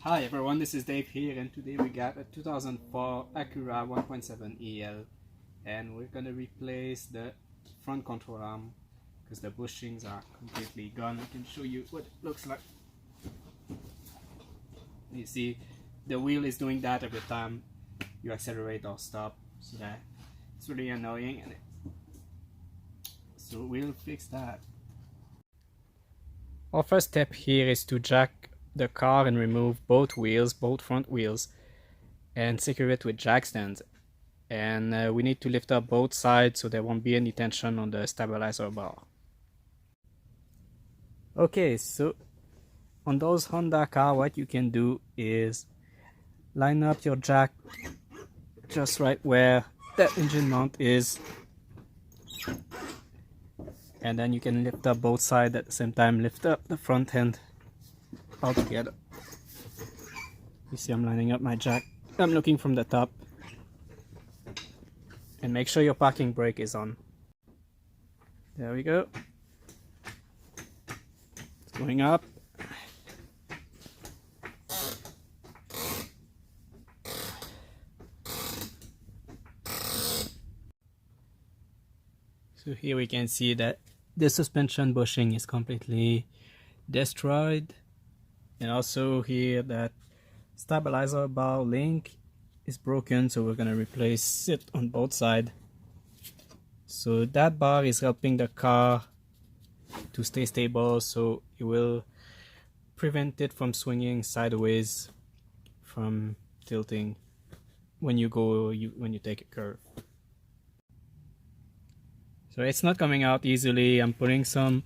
Hi everyone, this is Dave here, and today we got a 2004 Acura 1.7 EL, and we're gonna replace the front control arm because the bushings are completely gone. I can show you what it looks like. You see, the wheel is doing that every time you accelerate or stop, so that it's really annoying. So we'll fix that. Our first step here is to jack the car and remove both front wheels, and secure it with jack stands. And we need to lift up both sides so there won't be any tension on the stabilizer bar. Okay, so on those Honda car, what you can do is line up your jack just right where that engine mount is, and then you can lift up both sides at the same time. Lift up the front end all together. You see, I'm lining up my jack. I'm looking from the top, and make sure your parking brake is on. There we go. It's going up. So here we can see that the suspension bushing is completely destroyed, and also here that stabilizer bar link is broken, so we're gonna replace it on both sides. So that bar is helping the car to stay stable, so it will prevent it from swinging sideways, from tilting when you take a curve. So it's not coming out easily. I'm putting some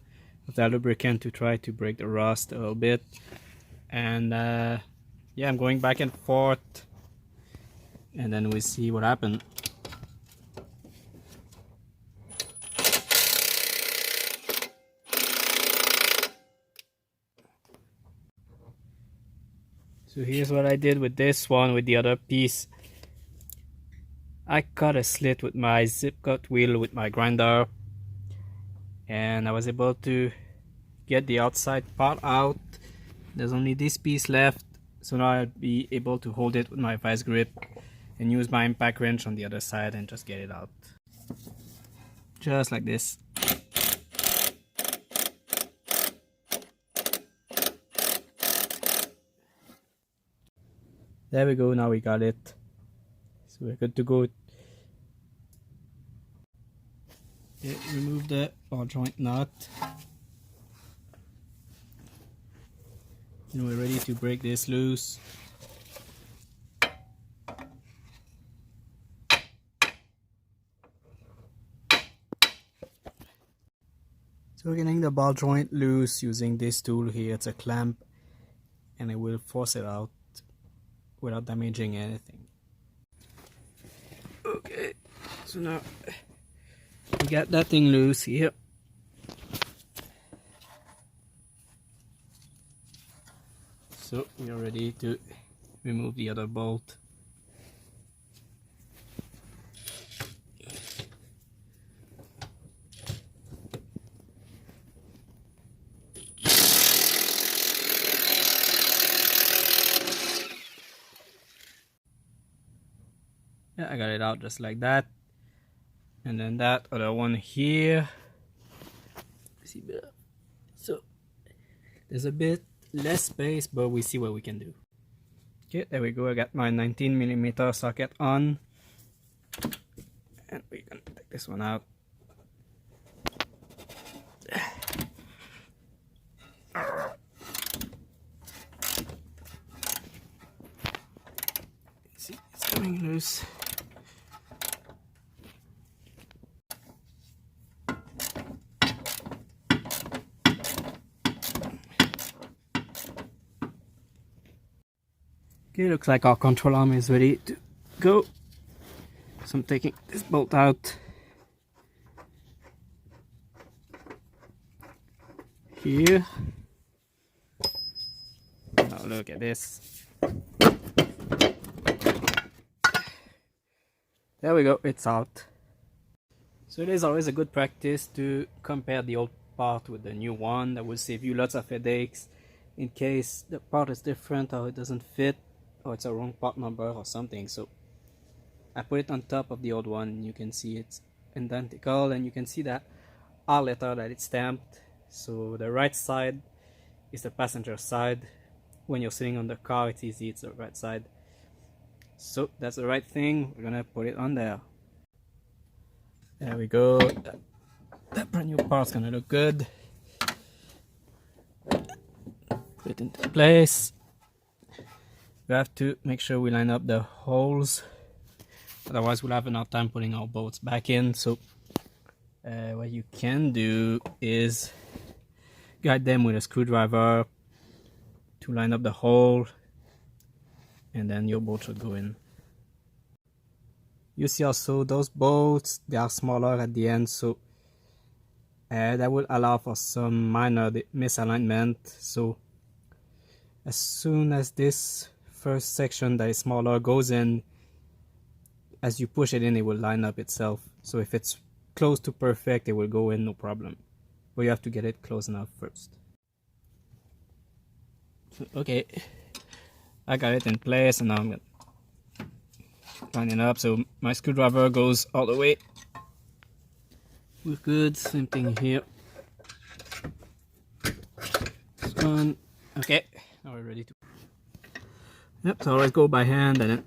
of the lubricant to try to break the rust a little bit, and yeah, I'm going back and forth, and then we see what happened. So here's what I did with this one. With the other piece, I cut a slit with my zip cut wheel with my grinder, and I was able to get the outside part out. There's only this piece left, so now I'll be able to hold it with my vice grip and use my impact wrench on the other side and just get it out. Just like this. There we go, now we got it. So we're good to go. Okay, remove the ball joint nut. And we're ready to break this loose. So we're getting the ball joint loose using this tool here. It's a clamp, and it will force it out without damaging anything. Okay, so now we got that thing loose here. So we are ready to remove the other bolt. Yeah, I got it out just like that. And then that other one here. See, so there's a bit less space, but we see what we can do. Okay, there we go. I got my 19mm socket on, and we're gonna take this one out. See, it's coming loose. Okay, looks like our control arm is ready to go. So I'm taking this bolt out. Here. Now look at this. There we go, it's out. So it is always a good practice to compare the old part with the new one. That will save you lots of headaches in case the part is different or it doesn't fit or it's a wrong part number or something. So I put it on top of the old one. You can see it's identical, and you can see that R letter that it's stamped. So the right side is the passenger side. When you're sitting on the car, it's easy, it's the right side. So that's the right thing. We're gonna put it on there. There we go. That brand new part's gonna look good. Put it into place. We have to make sure we line up the holes, otherwise we'll have enough time putting our bolts back in. So what you can do is guide them with a screwdriver to line up the hole, and then your bolt should go in. You see also those bolts, they are smaller at the end, so that will allow for some minor misalignment. So as soon as this first section that is smaller goes in, as you push it in, it will line up itself. So if it's close to perfect, it will go in no problem, but you have to get it close enough first. So, okay, I got it in place, and now I'm gonna line it up. So my screwdriver goes all the way. We're good. Same thing here. This one. Okay, now we're ready to. Yep, so always go by hand, and then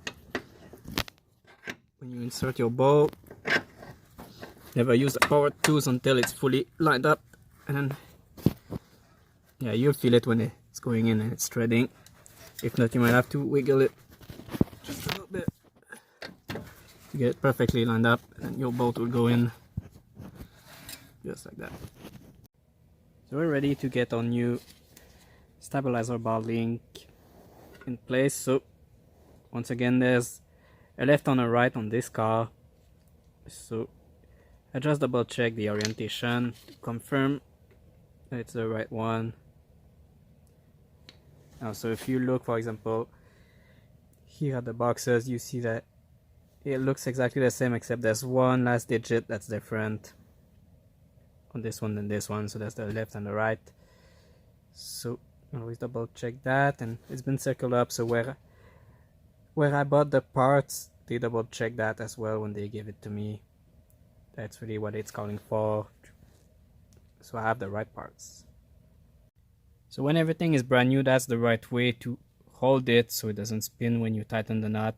when you insert your bolt, never use the power tools until it's fully lined up, and then yeah, you'll feel it when it's going in and it's threading. If not, you might have to wiggle it just a little bit to get it perfectly lined up, and your bolt will go in just like that. So we're ready to get our new stabilizer bar link in place. So once again, there's a left and a right on this car, so I just double check the orientation to confirm that it's the right one. Now, so if you look, for example, here at the boxes, you see that it looks exactly the same, except there's one last digit that's different on this one than this one. So that's the left and the right. So always double check that, and it's been circled up. So where I bought the parts, they double check that as well when they give it to me. That's really what it's calling for. So I have the right parts. So when everything is brand new, that's the right way to hold it so it doesn't spin when you tighten the knot.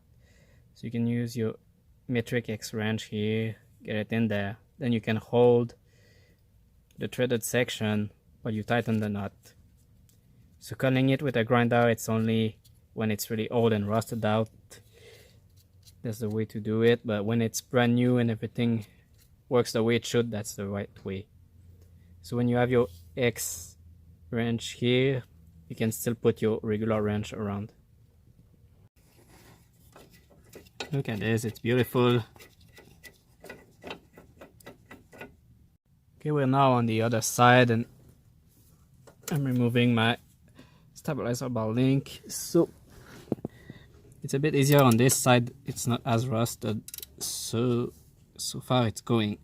So you can use your metric X wrench here, get it in there. Then you can hold the threaded section while you tighten the knot. So cutting it with a grinder, it's only when it's really old and rusted out. That's the way to do it. But when it's brand new and everything works the way it should, that's the right way. So when you have your X wrench here, you can still put your regular wrench around. Look at this, it's beautiful. Okay, we're now on the other side, and I'm removing my stabilizer bar link. So it's a bit easier on this side, it's not as rusted, so far it's going.